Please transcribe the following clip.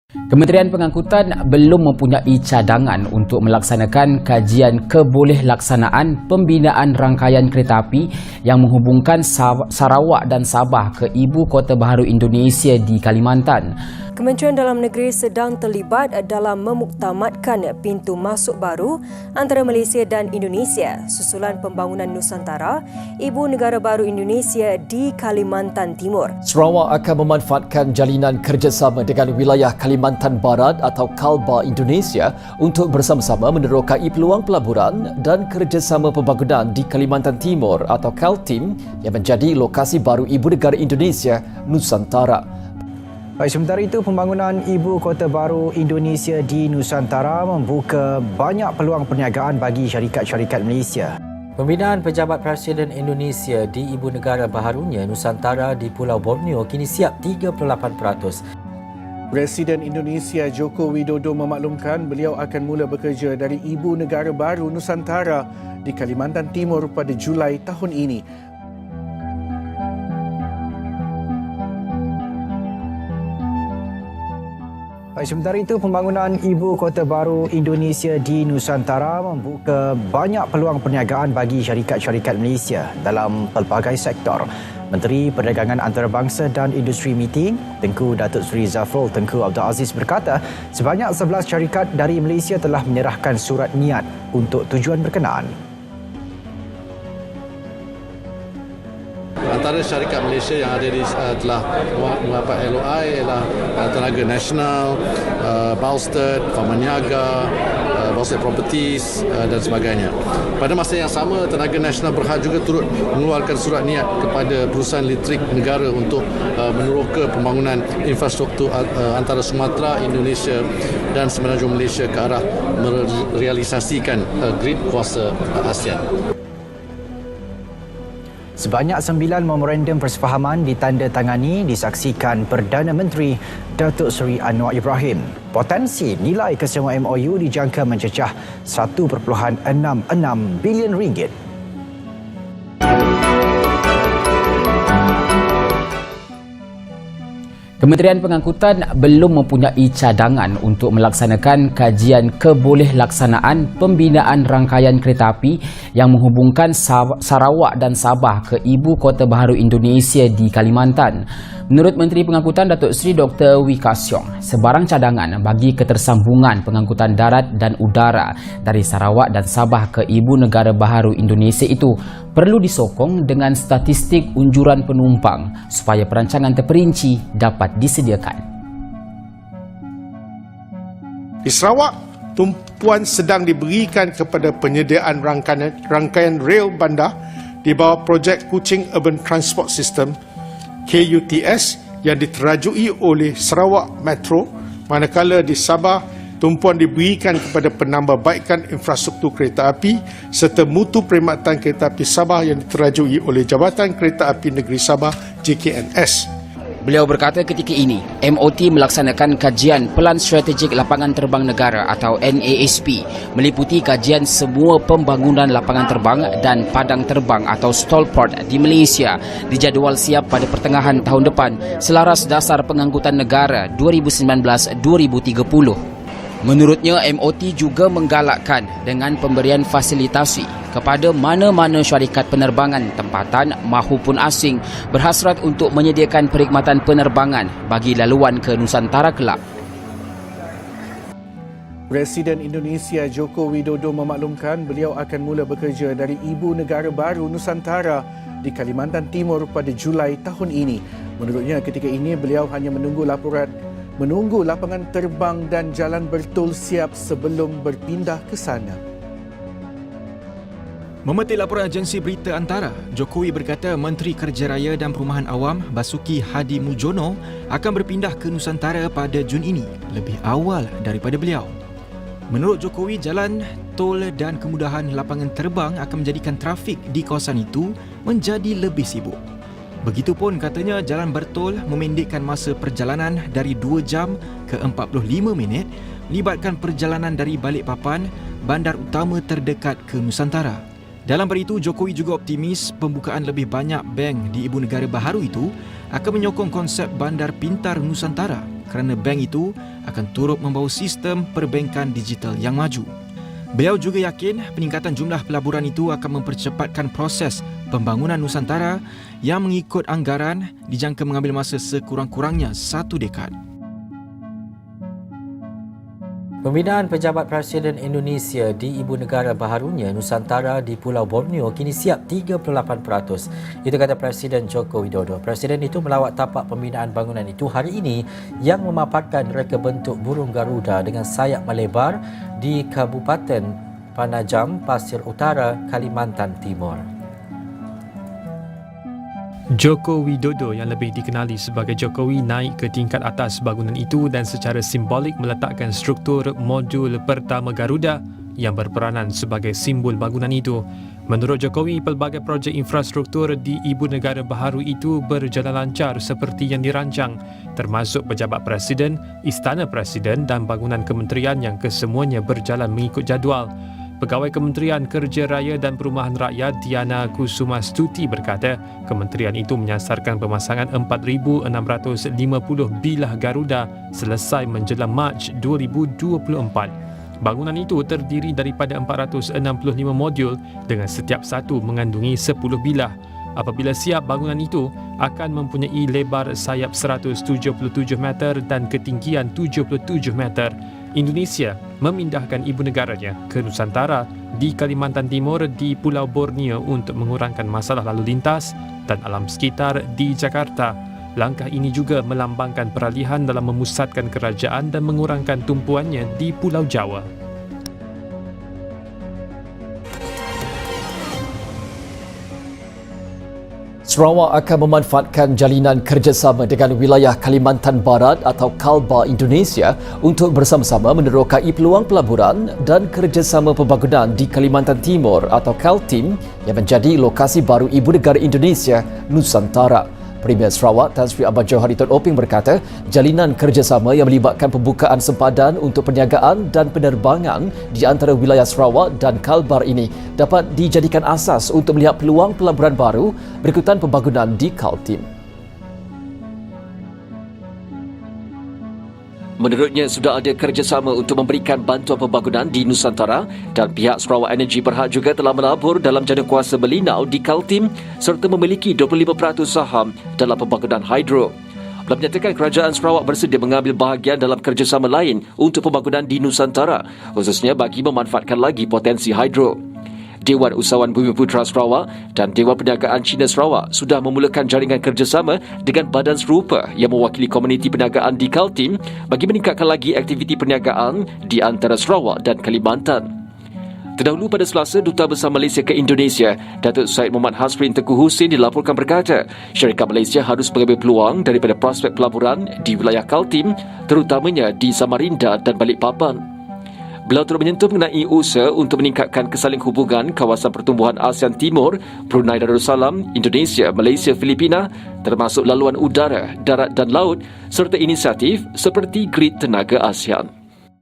Kementerian Pengangkutan belum mempunyai cadangan untuk melaksanakan kajian kebolehaksanaan pembinaan rangkaian kereta api yang menghubungkan Sarawak dan Sabah ke Ibu Kota Baharu Indonesia di Kalimantan. Kementerian Dalam Negeri sedang terlibat dalam memuktamadkan pintu masuk baru antara Malaysia dan Indonesia susulan pembangunan Nusantara, Ibu Negara Baru Indonesia di Kalimantan Timur. Sarawak akan memanfaatkan jalinan kerjasama dengan wilayah Kalimantan Barat atau KALBA Indonesia untuk bersama-sama menerokai peluang pelaburan dan kerjasama pembangunan di Kalimantan Timur atau KALTIM yang menjadi lokasi baru Ibu Negara Indonesia Nusantara. Baik, sementara itu pembangunan Ibu Kota Baru Indonesia di Nusantara membuka banyak peluang perniagaan bagi syarikat-syarikat Malaysia. Pembinaan Pejabat Presiden Indonesia di Ibu Negara Baharunya Nusantara di Pulau Borneo kini siap 38%. Presiden Indonesia Joko Widodo memaklumkan beliau akan mula bekerja dari Ibu Negara Baru Nusantara di Kalimantan Timur pada Julai tahun ini. Sementara itu, pembangunan Ibu Kota Baru Indonesia di Nusantara membuka banyak peluang perniagaan bagi syarikat-syarikat Malaysia dalam pelbagai sektor. Menteri Perdagangan Antarabangsa dan Industri Meeting, Tengku Datuk Seri Zafrul Tengku Abdul Aziz berkata, sebanyak 11 syarikat dari Malaysia telah menyerahkan surat niat untuk tujuan berkenaan. Antara syarikat Malaysia yang ada di telah mendapat LOI ialah Tenaga Nasional, Balstead, Famaniaga, Balstead Properties dan sebagainya. Pada masa yang sama, Tenaga Nasional Berhad juga turut mengeluarkan surat niat kepada perusahaan elektrik negara untuk meneroka pembangunan infrastruktur antara Sumatera, Indonesia dan Semenanjung Malaysia ke arah merealisasikan grid kuasa ASEAN. Sebanyak 9 memorandum persefahaman ditandatangani disaksikan Perdana Menteri Datuk Seri Anwar Ibrahim. Potensi nilai kesemua MOU dijangka mencecah 1.66 bilion ringgit. Kementerian Pengangkutan belum mempunyai cadangan untuk melaksanakan kajian kebolehaksanaan pembinaan rangkaian kereta api yang menghubungkan Sarawak dan Sabah ke Ibu Kota Baharu Indonesia di Kalimantan. Menurut Menteri Pengangkutan Datuk Seri Dr. Wee Ka Siong, sebarang cadangan bagi ketersambungan pengangkutan darat dan udara dari Sarawak dan Sabah ke Ibu Negara Baharu Indonesia itu perlu disokong dengan statistik unjuran penumpang supaya perancangan terperinci dapat disediakan. Di Sarawak, tumpuan sedang diberikan kepada penyediaan rangkaian rel bandar di bawah projek Kuching Urban Transport System KUTS yang diterajui oleh Sarawak Metro, manakala di Sabah tumpuan diberikan kepada penambahbaikan infrastruktur kereta api serta mutu perkhidmatan kereta api Sabah yang diterajui oleh Jabatan Kereta Api Negeri Sabah JKNS. Beliau berkata ketika ini, MOT melaksanakan kajian Pelan Strategik Lapangan Terbang Negara atau NASP meliputi kajian semua pembangunan lapangan terbang dan padang terbang atau stallport di Malaysia dijadual siap pada pertengahan tahun depan selaras dasar pengangkutan negara 2019-2030. Menurutnya, MOT juga menggalakkan dengan pemberian fasilitasi kepada mana-mana syarikat penerbangan tempatan mahupun asing berhasrat untuk menyediakan perkhidmatan penerbangan bagi laluan ke Nusantara kelak. Presiden Indonesia Joko Widodo memaklumkan beliau akan mula bekerja dari Ibu Negara Baru Nusantara di Kalimantan Timur pada Julai tahun ini. Menurutnya ketika ini beliau hanya menunggu lapangan terbang dan jalan bertol siap sebelum berpindah ke sana. Memetik laporan agensi berita Antara, Jokowi berkata Menteri Kerja Raya dan Perumahan Awam Basuki Hadi Mujono akan berpindah ke Nusantara pada Jun ini, lebih awal daripada beliau. Menurut Jokowi, jalan, tol dan kemudahan lapangan terbang akan menjadikan trafik di kawasan itu menjadi lebih sibuk. Begitupun katanya jalan bertol memendekkan masa perjalanan dari 2 jam ke 45 minit, melibatkan perjalanan dari Balikpapan, bandar utama terdekat ke Nusantara. Dalam pada itu, Jokowi juga optimis pembukaan lebih banyak bank di Ibu Negara Baharu itu akan menyokong konsep bandar pintar Nusantara. kerana bank itu akan turut membawa sistem perbankan digital yang maju. Beliau juga yakin peningkatan jumlah pelaburan itu akan mempercepatkan proses pembangunan Nusantara yang mengikut anggaran dijangka mengambil masa sekurang-kurangnya 1 dekad. Pembinaan Pejabat Presiden Indonesia di Ibu Negara Baharunya Nusantara di Pulau Borneo kini siap 38%. Itu kata Presiden Joko Widodo. Presiden itu melawat tapak pembinaan bangunan itu hari ini yang memaparkan reka bentuk burung Garuda dengan sayap melebar di Kabupaten Panajam, Pasir Utara, Kalimantan Timur. Joko Widodo yang lebih dikenali sebagai Jokowi naik ke tingkat atas bangunan itu dan secara simbolik meletakkan struktur modul pertama Garuda yang berperanan sebagai simbol bangunan itu. Menurut Jokowi, pelbagai projek infrastruktur di Ibu Negara Baharu itu berjalan lancar seperti yang dirancang, termasuk Pejabat Presiden, Istana Presiden dan bangunan kementerian yang kesemuanya berjalan mengikut jadual. Pegawai Kementerian Kerja Raya dan Perumahan Rakyat Diana Kusumastuti berkata, kementerian itu menyasarkan pemasangan 4,650 bilah Garuda selesai menjelang Mac 2024. Bangunan itu terdiri daripada 465 modul dengan setiap satu mengandungi 10 bilah. Apabila siap, bangunan itu akan mempunyai lebar sayap 177 meter dan ketinggian 77 meter. Indonesia memindahkan ibu negaranya ke Nusantara di Kalimantan Timur di Pulau Borneo untuk mengurangkan masalah lalu lintas dan alam sekitar di Jakarta. Langkah ini juga melambangkan peralihan dalam memusatkan kerajaan dan mengurangkan tumpuannya di Pulau Jawa. Sarawak akan memanfaatkan jalinan kerjasama dengan wilayah Kalimantan Barat atau Kalbar Indonesia untuk bersama-sama menerokai peluang pelaburan dan kerjasama pembangunan di Kalimantan Timur atau KALTIM yang menjadi lokasi baru Ibu Negara Indonesia Nusantara. Premier Sarawak Tan Sri Abang Johari Tun Oping berkata, jalinan kerjasama yang melibatkan pembukaan sempadan untuk perniagaan dan penerbangan di antara wilayah Sarawak dan Kalbar ini dapat dijadikan asas untuk melihat peluang pelaburan baru berikutan pembangunan di KALTIM. Menurutnya, sudah ada kerjasama untuk memberikan bantuan pembangunan di Nusantara dan pihak Sarawak Energy Berhad juga telah melabur dalam jadukuasa Belinau di KALTIM serta memiliki 25% saham dalam pembangunan hidro. Beliau menyatakan kerajaan Sarawak bersedia mengambil bahagian dalam kerjasama lain untuk pembangunan di Nusantara, khususnya bagi memanfaatkan lagi potensi hidro. Dewan Usahawan Bumi Putera Sarawak dan Dewan Perniagaan Cina Sarawak sudah memulakan jaringan kerjasama dengan badan serupa yang mewakili komuniti perniagaan di KALTIM bagi meningkatkan lagi aktiviti perniagaan di antara Sarawak dan Kalimantan. Terdahulu pada Selasa, Duta Besar Malaysia ke Indonesia, Datuk Syed Muhammad Hasrin Tengku Husin dilaporkan berkata, syarikat Malaysia harus mengambil peluang daripada prospek pelaburan di wilayah KALTIM, terutamanya di Samarinda dan Balikpapan. Beliau turut menyentuh mengenai usaha untuk meningkatkan kesaling hubungan kawasan pertumbuhan ASEAN Timur, Brunei Darussalam, Indonesia, Malaysia, Filipina, termasuk laluan udara, darat dan laut serta inisiatif seperti Grid Tenaga ASEAN.